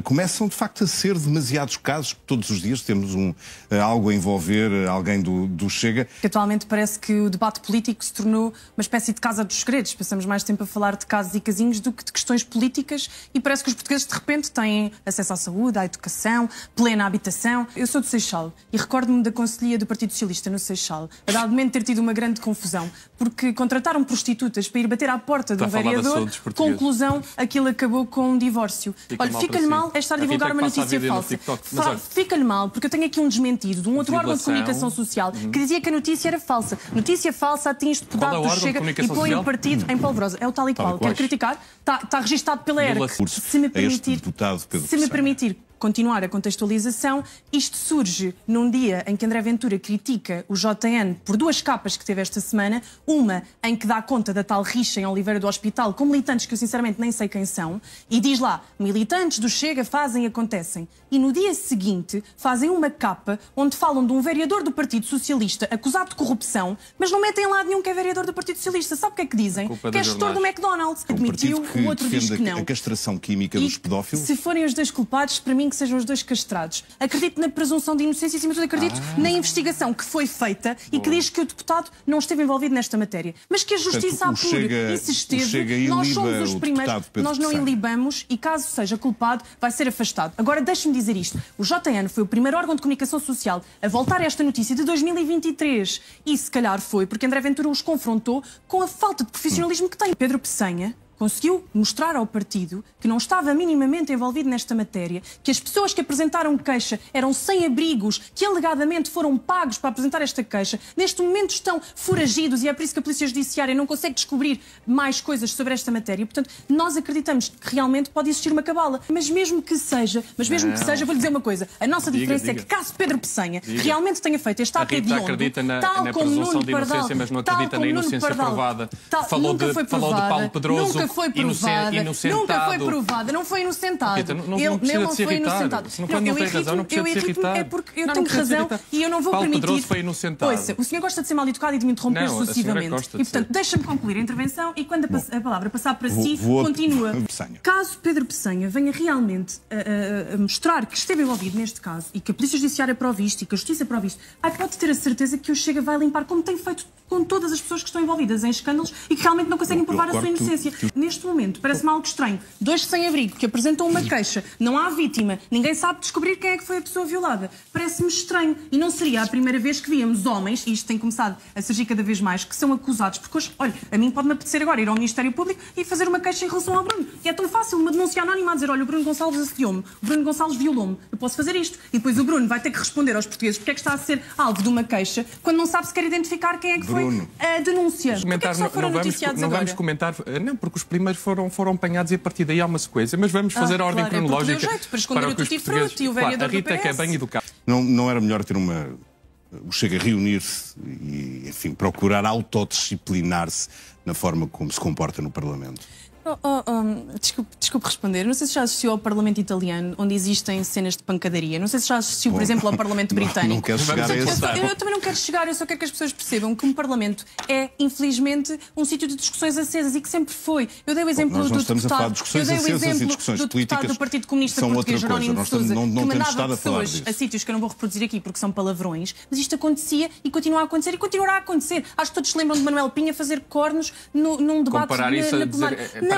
começam de facto a ser demasiados casos. Todos os dias temos algo a envolver alguém do Chega. Atualmente parece que o debate político se tornou uma espécie de casa dos segredos. Passamos mais tempo a falar de casos e casinhos do que de questões políticas e parece que os portugueses de repente têm acesso à saúde, à educação, plena habitação. Eu sou do Seixal e recordo-me da Conselhia do Partido Socialista no Seixal, a dado momento ter tido uma grande confusão, porque contrataram prostitutas para ir bater à porta de um vereador. Conclusão, aquilo acabou com um divórcio. Olha, fica-lhe mal é estar a divulgar uma notícia falsa. Fica-lhe mal, porque eu tenho aqui um desmentido de um outro órgão de comunicação social que dizia que a notícia era falsa. Notícia falsa atinge deputado do Chega e põe o partido em polvorosa. É o tal e qual. Quero criticar. Está registado pela ERC. Se me permitir continuar a contextualização, isto surge num dia em que André Ventura critica o JN por duas capas que teve esta semana, uma em que dá conta da tal rixa em Oliveira do Hospital com militantes que eu sinceramente nem sei quem são, e diz lá, militantes do Chega fazem e acontecem. E no dia seguinte fazem uma capa onde falam de um vereador do Partido Socialista acusado de corrupção, mas não metem lá nenhum que é vereador do Partido Socialista. Sabe o que é que dizem? Que é gestor do McDonald's. Admitiu, o outro diz que não. A castração química dos pedófilos. Se forem os dois culpados, para mim que sejam os dois castrados. Acredito na presunção de inocência e, acima de tudo, acredito na investigação que foi feita e que diz que o deputado não esteve envolvido nesta matéria. Mas que a Justiça apure. E se esteve, nós somos os primeiros. Nós não ilibamos e, caso seja culpado, vai ser afastado. Agora, deixe-me dizer isto. O JN foi o primeiro órgão de comunicação social a voltar a esta notícia de 2023. E, se calhar, foi porque André Ventura os confrontou com a falta de profissionalismo que tem. Pedro Peçanha conseguiu mostrar ao partido que não estava minimamente envolvido nesta matéria, que as pessoas que apresentaram queixa eram sem-abrigos, que alegadamente foram pagos para apresentar esta queixa, neste momento estão foragidos e é por isso que a Polícia Judiciária não consegue descobrir mais coisas sobre esta matéria. Portanto, nós acreditamos que realmente pode existir uma cabala. Mas mesmo que seja, vou-lhe dizer uma coisa, a nossa diferença é que caso Pedro Peçanha realmente tenha feito este ato hediondo, acredita na presunção de inocência, mas não acredita na inocência provada. Falou de Paulo Pedroso. Nunca foi provada, não foi inocentado. Ele não foi inocentado. Quando não tem razão, não precisa de ser irritado. É porque eu tenho razão e eu não vou permitir. Paulo Pedroso foi inocentado. Ouça, o senhor gosta de ser mal educado e de me interromper sucessivamente. E, portanto, deixa-me concluir a intervenção e quando a palavra passar para si, continua. Caso Pedro Peçanha venha realmente a mostrar que esteve envolvido neste caso e que a Polícia Judiciária prova isto e que a Justiça prova isto, pode ter a certeza que o Chega vai limpar, como tem feito com todas as pessoas que estão envolvidas em escândalos e que realmente não conseguem provar a sua inocência. Neste momento, parece-me algo estranho. Dois sem-abrigo que apresentam uma queixa, não há vítima, ninguém sabe descobrir quem é que foi a pessoa violada. Parece-me estranho. E não seria a primeira vez que víamos homens, e isto tem começado a surgir cada vez mais, que são acusados. Porque hoje, olha, a mim pode-me apetecer agora ir ao Ministério Público e fazer uma queixa em relação ao Bruno. E é tão fácil, uma denúncia anónima a dizer, olha, o Bruno Gonçalves assediou-me, o Bruno Gonçalves violou-me, eu posso fazer isto. E depois o Bruno vai ter que responder aos portugueses porque é que está a ser alvo de uma queixa quando não sabe sequer identificar quem é que foi a denúncia. Não vamos comentar, não, porque os primeiros foram apanhados e a partir daí há uma sequência, mas vamos fazer a ordem cronológica. Para esconder o Tutti Frutti e o vereador a Rita, que é bem educada. Não era melhor ter o Chega a reunir-se e, enfim, procurar autodisciplinar-se na forma como se comporta no Parlamento? Desculpe responder. Não sei se já assistiu ao Parlamento italiano, onde existem cenas de pancadaria. Não sei se já assistiu, por exemplo, ao Parlamento britânico. Não quero chegar a esse. Eu também não quero chegar, eu só quero que as pessoas percebam que um Parlamento é, infelizmente, um sítio de discussões acesas e que sempre foi. Eu dei o exemplo do deputado. Eu dei o exemplo do deputado do Partido Comunista Português, Jerónimo de Sousa, que mandava pessoas a sítios que eu não vou reproduzir aqui porque são palavrões, mas isto acontecia e continua a acontecer e continuará a acontecer. Acho que todos se lembram de Manuel Pinha fazer cornos num debate na plenária.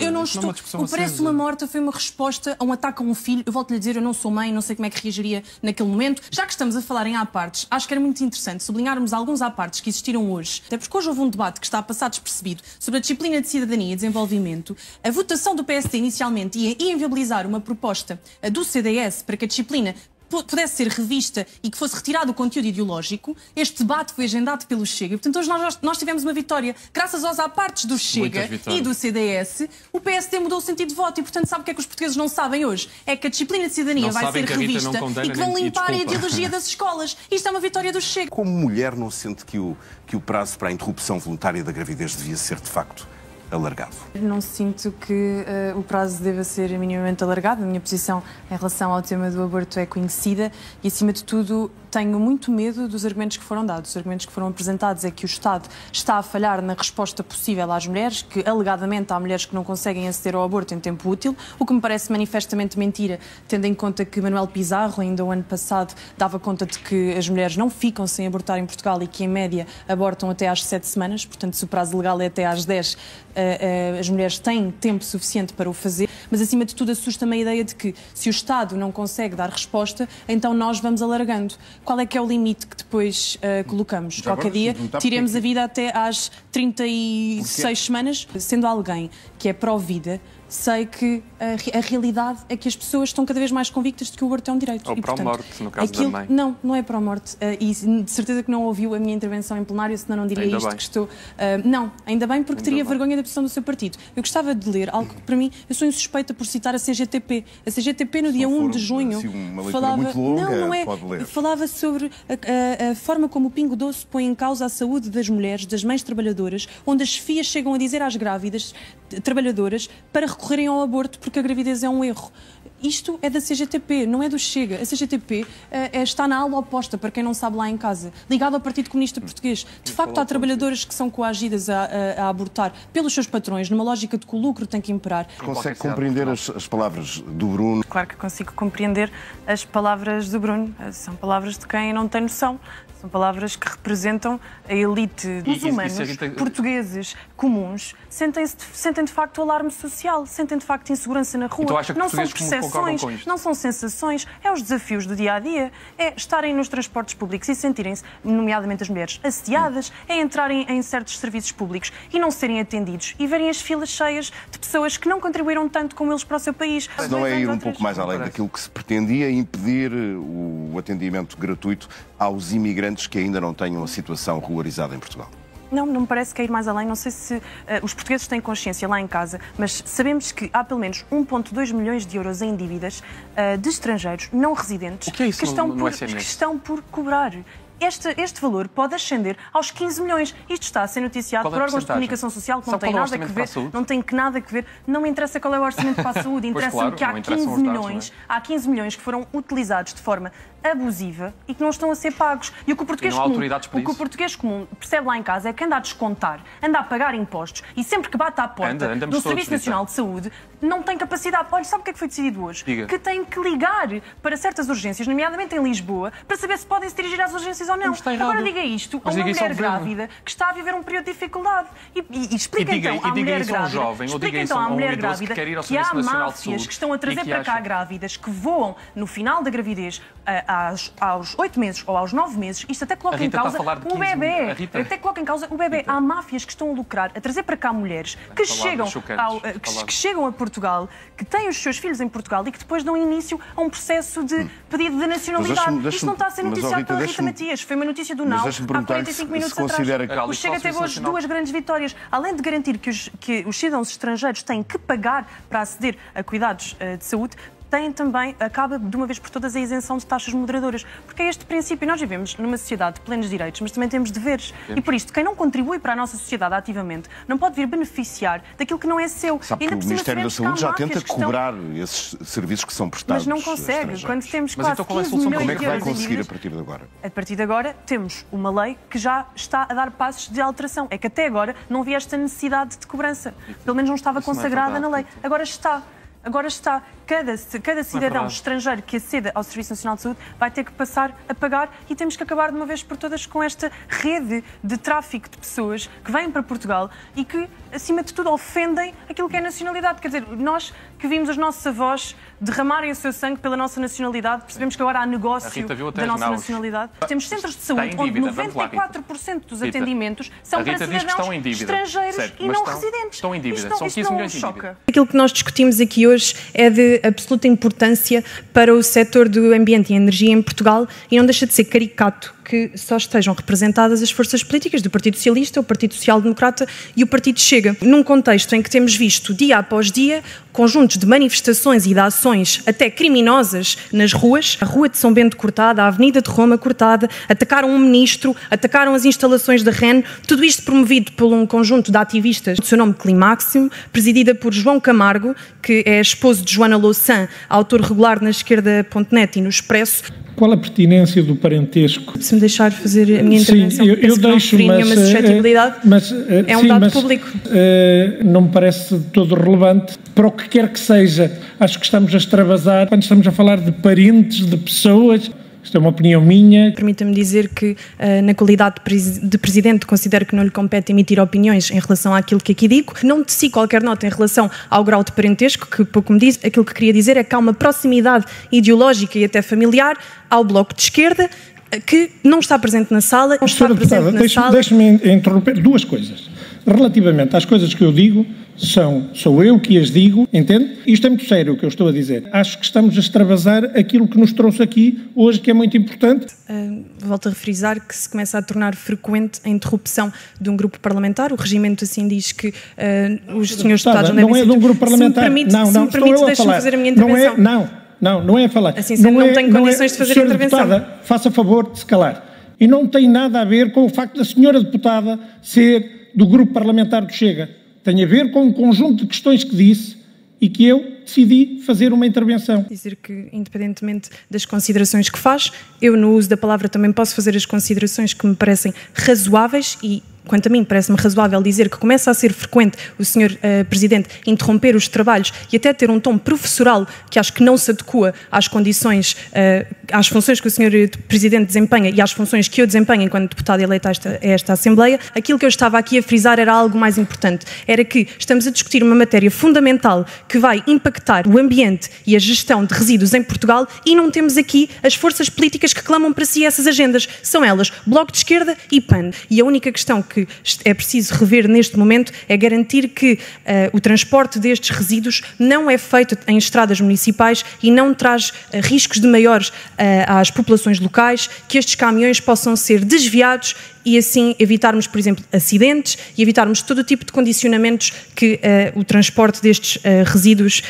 Eu não estou. O Parece uma Morta foi uma resposta a um ataque a um filho. Eu volto-lhe a dizer, eu não sou mãe, não sei como é que reagiria naquele momento. Já que estamos a falar em apartes, acho que era muito interessante sublinharmos alguns apartes que existiram hoje. Até porque hoje houve um debate que está a passar despercebido sobre a disciplina de cidadania e desenvolvimento. A votação do PSD inicialmente ia inviabilizar uma proposta do CDS para que a disciplina pudesse ser revista e que fosse retirado o conteúdo ideológico. Este debate foi agendado pelo Chega e, portanto, hoje nós tivemos uma vitória. Graças aos apartes do Chega e do CDS, o PSD mudou o sentido de voto e, portanto, sabe o que é que os portugueses não sabem hoje? É que a disciplina de cidadania vai ser revista e que vão limpar a ideologia das escolas. Isto é uma vitória do Chega. Como mulher, não sente que o prazo para a interrupção voluntária da gravidez devia ser, de facto, alargado? Não sinto que o prazo deva ser minimamente alargado. A minha posição em relação ao tema do aborto é conhecida e, acima de tudo, tenho muito medo dos argumentos que foram dados. Os argumentos que foram apresentados é que o Estado está a falhar na resposta possível às mulheres, que alegadamente há mulheres que não conseguem aceder ao aborto em tempo útil, o que me parece manifestamente mentira, tendo em conta que Manuel Pizarro, ainda o ano passado, dava conta de que as mulheres não ficam sem abortar em Portugal e que, em média, abortam até às 7 semanas. Portanto, se o prazo legal é até às 10, as mulheres têm tempo suficiente para o fazer. Mas, acima de tudo, assusta-me a ideia de que, se o Estado não consegue dar resposta, então nós vamos alargando. Qual é que é o limite que depois colocamos? Qualquer dia tiremos a vida até às 36 semanas. Sendo alguém que é pró-vida, sei que a realidade é que as pessoas estão cada vez mais convictas de que o aborto é um direito. Ou pró-morte, no caso da mãe. Não é pró-morte. E de certeza que não ouviu a minha intervenção em plenário, senão não diria ainda isto bem. que estou... não, ainda bem, porque teria vergonha da posição do seu partido. Eu gostava de ler algo que, para mim, eu sou insuspeita por citar a CGTP. A CGTP, no dia 1 de junho, falava... Muito longa, não é. Falava sobre a forma como o Pingo Doce põe em causa a saúde das mulheres, das mães trabalhadoras, onde as chefias chegam a dizer às grávidas trabalhadoras para recorrerem ao aborto porque a gravidez é um erro. Isto é da CGTP, não é do Chega. A CGTP está na ala oposta, para quem não sabe, lá em casa, ligado ao Partido Comunista Português. De facto, há trabalhadoras que são coagidas a abortar pelos seus patrões, numa lógica de que o lucro tem que imperar. Consegue compreender as palavras do Bruno? Claro que consigo compreender as palavras do Bruno. São palavras de quem não tem noção. São palavras que representam a elite dos humanos, portugueses comuns, sentem de facto alarme social, sentem de facto insegurança na rua. Então acha que não são percepções, não são sensações, é os desafios do dia-a-dia, é estarem nos transportes públicos e sentirem-se, nomeadamente as mulheres, assediadas, é entrarem em certos serviços públicos e não serem atendidos e verem as filas cheias de pessoas que não contribuíram tanto como eles para o seu país. Se não é ir um pouco mais além daquilo que se pretendia, impedir o atendimento gratuito aos imigrantes que ainda não tenham a situação regularizada em Portugal? Não me parece que é ir mais além. Não sei se os portugueses têm consciência lá em casa, mas sabemos que há pelo menos 1,2 milhões de euros em dívidas de estrangeiros não residentes que estão por cobrar. Este valor pode ascender aos 15 milhões. Isto está a ser noticiado por órgãos de comunicação social que não tem nada a ver, não me interessa qual é o orçamento para a saúde, interessa-me que há 15 milhões que foram utilizados de forma abusiva e que não estão a ser pagos. E o que o português comum percebe lá em casa é que anda a descontar, anda a pagar impostos e sempre que bate à porta do Serviço Nacional de Saúde não tem capacidade. Olha, sabe o que é que foi decidido hoje? Diga. Que tem que ligar para certas urgências, nomeadamente em Lisboa, para saber se podem se dirigir às urgências ou não. Agora diga isto a uma mulher grávida que está a viver um período de dificuldade. E explica então à mulher grávida que há máfias que estão a trazer para cá grávidas que voam no final da gravidez aos 8 meses ou aos 9 meses. Isto até coloca em causa o bebê. Até coloca em causa o bebê. Há máfias que estão a lucrar, a trazer para cá mulheres que chegam a Portugal, que têm os seus filhos em Portugal e que depois dão início a um processo de pedido de nacionalidade. Isto não está a ser noticiado pela Rita Matias. Foi uma notícia do NAU há 45 minutos atrás. O Chega teve hoje 2 grandes vitórias. Além de garantir que os cidadãos estrangeiros têm que pagar para aceder a cuidados de saúde, acaba de uma vez por todas a isenção de taxas moderadoras. Porque é este princípio. Nós vivemos numa sociedade de plenos direitos, mas também temos deveres. E por isto, quem não contribui para a nossa sociedade ativamente não pode vir beneficiar daquilo que não é seu. Sabe que o Ministério da Saúde já tenta cobrar esses serviços que são prestados. Mas não consegue. Quando temos quase 15 milhões de euros em dívidas... Como é que vai conseguir a partir de agora? A partir de agora temos uma lei que já está a dar passos de alteração. É que até agora não havia esta necessidade de cobrança. Pelo menos não estava consagrada na lei. Agora está. Cada cidadão estrangeiro que aceda ao Serviço Nacional de Saúde vai ter que passar a pagar e temos que acabar de uma vez por todas com esta rede de tráfico de pessoas que vêm para Portugal e que, acima de tudo, ofendem aquilo que é nacionalidade. Quer dizer, nós que vimos os nossos avós derramarem o seu sangue pela nossa nacionalidade, percebemos que agora há negócio da nossa nacionalidade. Temos centros de saúde onde 94% dos atendimentos são para cidadãos estrangeiros e não residentes. Estão em dívida. São 15 milhões em dívida. Aquilo que nós discutimos aqui hoje é de absoluta importância para o setor do ambiente e energia em Portugal e não deixa de ser caricato que só estejam representadas as forças políticas do Partido Socialista, o Partido Social Democrata e o Partido Chega. Num contexto em que temos visto, dia após dia, conjuntos de manifestações e de ações até criminosas nas ruas, a Rua de São Bento cortada, a Avenida de Roma cortada, atacaram um ministro, atacaram as instalações da REN, tudo isto promovido por um conjunto de ativistas do seu nome Climáximo, presidida por João Camargo, que é esposo de Joana Louçã, autor regular na esquerda.net e no Expresso. Qual a pertinência do parentesco? Se me deixar fazer a minha intervenção, sim, eu deixo, mas suscetibilidade, é um dado público. Não me parece todo relevante. Para o que quer que seja, acho que estamos a extravasar quando estamos a falar de parentes, de pessoas. Isto é uma opinião minha. Permita-me dizer que, na qualidade de Presidente, considero que não lhe compete emitir opiniões em relação àquilo que aqui digo. Não teci qualquer nota em relação ao grau de parentesco, que pouco me diz. Aquilo que queria dizer é que há uma proximidade ideológica e até familiar ao Bloco de Esquerda, que não está presente na sala. Não está presente na sala. Deixe-me interromper duas coisas. Relativamente às coisas que eu digo, sou eu que as digo, entende? Isto é muito sério o que eu estou a dizer. Acho que estamos a extravasar aquilo que nos trouxe aqui hoje, que é muito importante. Volto a refrisar que se começa a tornar frequente a interrupção de um grupo parlamentar. O regimento assim diz que os senhores deputados não devem ser... Não é de um grupo parlamentar. Se me permite, deixe-me fazer a minha intervenção. Não é a falar. Assim, não tenho condições de fazer a intervenção. Deputada, faça favor de se calar. E não tem nada a ver com o facto da senhora deputada ser do grupo parlamentar do Chega. Tem a ver com um conjunto de questões que disse e que eu decidi fazer uma intervenção. Dizer que, independentemente das considerações que faz, eu no uso da palavra também posso fazer as considerações que me parecem razoáveis e, quanto a mim, parece-me razoável dizer que começa a ser frequente o Sr. Presidente interromper os trabalhos e até ter um tom professoral que acho que não se adequa às condições, às funções que o Sr. Presidente desempenha e às funções que eu desempenho enquanto deputada eleita a esta Assembleia. Aquilo que eu estava aqui a frisar era algo mais importante. Era que estamos a discutir uma matéria fundamental que vai impactar o ambiente e a gestão de resíduos em Portugal e não temos aqui as forças políticas que clamam para si essas agendas. São elas Bloco de Esquerda e PAN. E a única questão que é preciso rever neste momento é garantir que o transporte destes resíduos não é feito em estradas municipais e não traz riscos de maiores às populações locais, que estes caminhões possam ser desviados e assim evitarmos, por exemplo, acidentes e evitarmos todo o tipo de condicionamentos que o transporte destes resíduos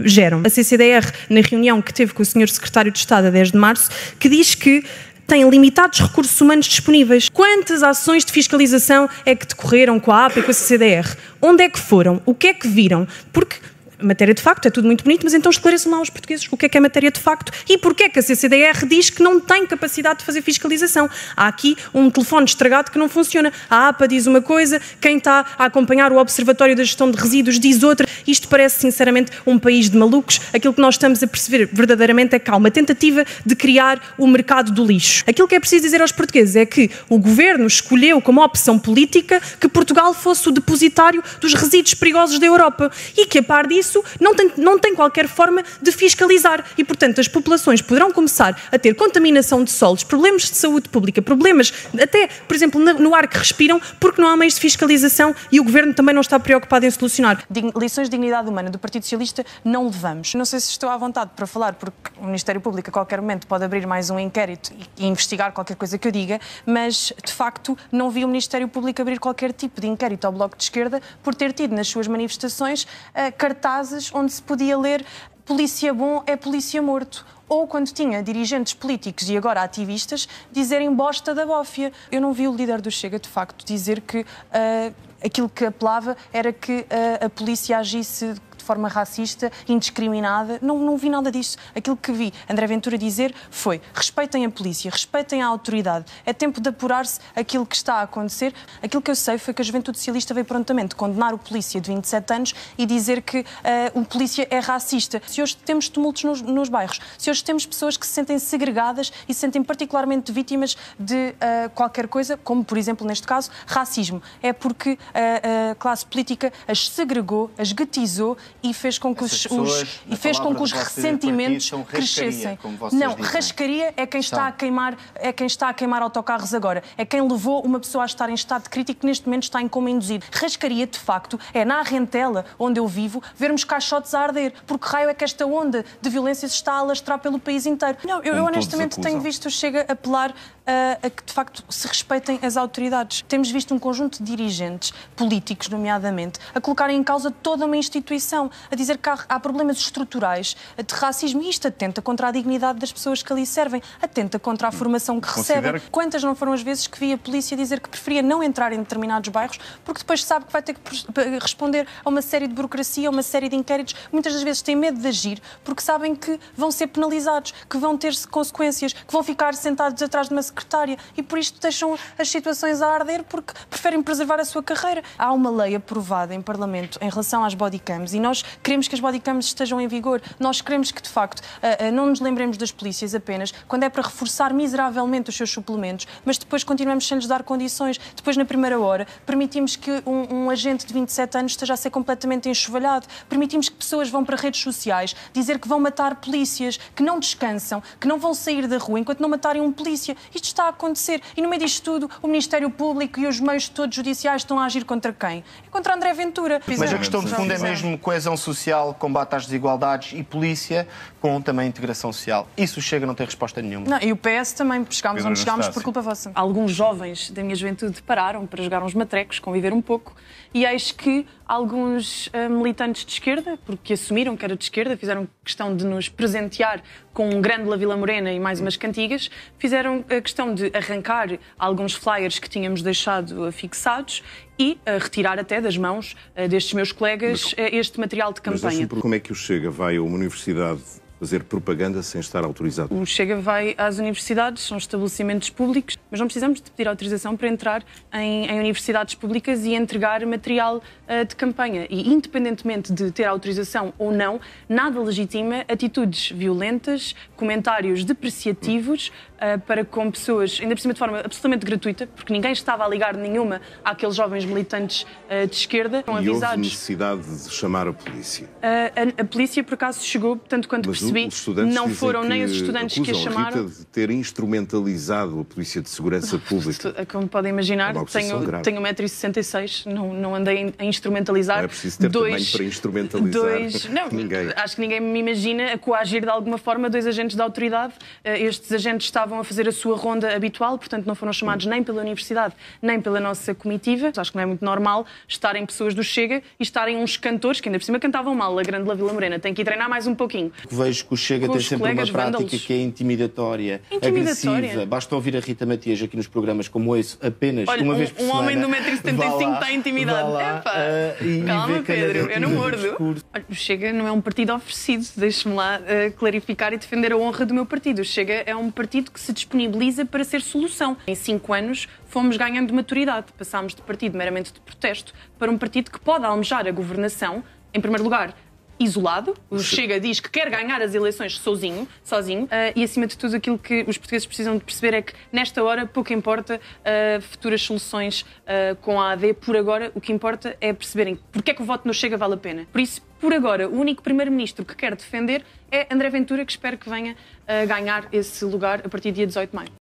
geram. A CCDR, na reunião que teve com o Sr. Secretário de Estado a 10 de março, que diz que têm limitados recursos humanos disponíveis. Quantas ações de fiscalização é que decorreram com a APA e com a CCDR? Onde é que foram? O que é que viram? Porque matéria de facto é tudo muito bonito, mas então esclareçam lá aos portugueses o que é matéria de facto e porque é que a CCDR diz que não tem capacidade de fazer fiscalização. Há aqui um telefone estragado que não funciona. A APA diz uma coisa, quem está a acompanhar o Observatório da Gestão de Resíduos diz outra. Isto parece sinceramente um país de malucos. Aquilo que nós estamos a perceber verdadeiramente é que há uma tentativa de criar o mercado do lixo. Aquilo que é preciso dizer aos portugueses é que o governo escolheu como opção política que Portugal fosse o depositário dos resíduos perigosos da Europa e que, a par disso, não tem qualquer forma de fiscalizar e, portanto, as populações poderão começar a ter contaminação de solos, problemas de saúde pública, problemas até, por exemplo, no ar que respiram, porque não há meios de fiscalização e o Governo também não está preocupado em solucionar. Lições de dignidade humana do Partido Socialista não levamos. Não sei se estou à vontade para falar, porque o Ministério Público a qualquer momento pode abrir mais um inquérito e investigar qualquer coisa que eu diga, mas, de facto, não vi o Ministério Público abrir qualquer tipo de inquérito ao Bloco de Esquerda por ter tido nas suas manifestações cartazes onde se podia ler polícia bom é polícia morto. Ou quando tinha dirigentes políticos e agora ativistas dizerem bosta da bófia. Eu não vi o líder do Chega, de facto, dizer que aquilo que apelava era que a polícia agisse de forma racista, indiscriminada. Não vi nada disso. Aquilo que vi André Ventura dizer foi: respeitem a polícia, respeitem a autoridade. É tempo de apurar-se aquilo que está a acontecer. Aquilo que eu sei foi que a Juventude Socialista veio prontamente condenar o polícia de 27 anos e dizer que o polícia é racista. Se hoje temos tumultos nos bairros, se hoje temos pessoas que se sentem segregadas e se sentem particularmente vítimas de qualquer coisa, como, por exemplo, neste caso, racismo, é porque a classe política as segregou, as guetizou e fez com que os ressentimentos crescessem. Não, rascaria é quem está a queimar autocarros agora. É quem levou uma pessoa a estar em estado de crítico que neste momento está em coma induzido. Rascaria, de facto, é na Arrentela, onde eu vivo, vermos caixotes a arder. Porque raio é que esta onda de violência se está a alastrar pelo país inteiro. Não, eu honestamente tenho visto o Chega apelar a que, de facto, se respeitem as autoridades. Temos visto um conjunto de dirigentes políticos, nomeadamente, a colocarem em causa toda uma instituição, a dizer que há problemas estruturais de racismo, e isto atenta contra a dignidade das pessoas que ali servem, atenta contra a formação que recebem. Quantas não foram as vezes que vi a polícia dizer que preferia não entrar em determinados bairros porque depois sabe que vai ter que responder a uma série de burocracia, a uma série de inquéritos, muitas das vezes têm medo de agir porque sabem que vão ser penalizados, que vão ter consequências, que vão ficar sentados atrás de uma secretária e por isto deixam as situações a arder porque preferem preservar a sua carreira. Há uma lei aprovada em Parlamento em relação às bodycams e nós queremos que as bodycams estejam em vigor. Nós queremos que, de facto, não nos lembremos das polícias apenas quando é para reforçar miseravelmente os seus suplementos, mas depois continuamos sem lhes dar condições. Depois, na primeira hora, permitimos que um agente de 27 anos esteja a ser completamente enxovalhado. Permitimos que pessoas vão para redes sociais dizer que vão matar polícias, que não descansam, que não vão sair da rua enquanto não matarem um polícia. Isto está a acontecer. E no meio disto tudo, o Ministério Público e os meios todos judiciais estão a agir contra quem? É contra André Ventura. Mas a questão de fundo é mesmo coesão social, combate às desigualdades e polícia com também integração social. Isso Chega não tem resposta nenhuma. Não, e o PS também chegámos onde chegámos por culpa vossa. Alguns jovens da minha juventude pararam para jogar uns matrecos, conviver um pouco, e eis que alguns militantes de esquerda, porque assumiram que era de esquerda, fizeram questão de nos presentear com um grande La Vila Morena e mais umas cantigas, fizeram a questão de arrancar alguns flyers que tínhamos deixado fixados e retirar até das mãos destes meus colegas este material de campanha. Mas como é que o Chega vai a uma universidade fazer propaganda sem estar autorizado? O Chega vai às universidades, são estabelecimentos públicos, mas não precisamos de pedir autorização para entrar em universidades públicas e entregar material de campanha. E, independentemente de ter autorização ou não, nada legitima atitudes violentas, comentários depreciativos para com pessoas, ainda por cima de forma absolutamente gratuita, porque ninguém estava a ligar nenhuma àqueles jovens militantes de esquerda. E houve necessidade de chamar a polícia? A polícia, por acaso, chegou, tanto quanto percebi, não foram nem os estudantes que a chamaram. Rita de ter instrumentalizado a Polícia de Segurança Pública. Como podem imaginar, tenho 1,66 m, não andei a instrumentalizar. Não é preciso ter tamanho para instrumentalizar ninguém. Acho que ninguém me imagina a coagir de alguma forma dois agentes da autoridade. Estes agentes estavam a fazer a sua ronda habitual, portanto não foram chamados nem pela universidade, nem pela nossa comitiva. Acho que não é muito normal estarem pessoas do Chega e estarem uns cantores que ainda por cima cantavam mal, a grande La Vila Morena. Tem que ir treinar mais um pouquinho. Vejo que o Chega tem sempre uma prática que é intimidatória, agressiva. Basta ouvir a Rita Matias aqui nos programas como esse apenas uma vez por semana. Um homem de 1,75 m está intimidado. Calma, Pedro, eu não mordo. O Chega não é um partido oferecido. Deixe-me lá clarificar e defender a honra do meu partido. O Chega é um partido que se disponibiliza para ser solução. Em 5 anos fomos ganhando maturidade. Passámos de partido meramente de protesto para um partido que pode almejar a governação, em primeiro lugar, isolado. O Chega diz que quer ganhar as eleições sozinho, e acima de tudo aquilo que os portugueses precisam de perceber é que nesta hora pouco importa futuras soluções com a AD. Por agora o que importa é perceberem porque é que o voto no Chega vale a pena. Por isso, por agora, o único primeiro-ministro que quer defender é André Ventura, que espero que venha a ganhar esse lugar a partir do dia 18 de maio.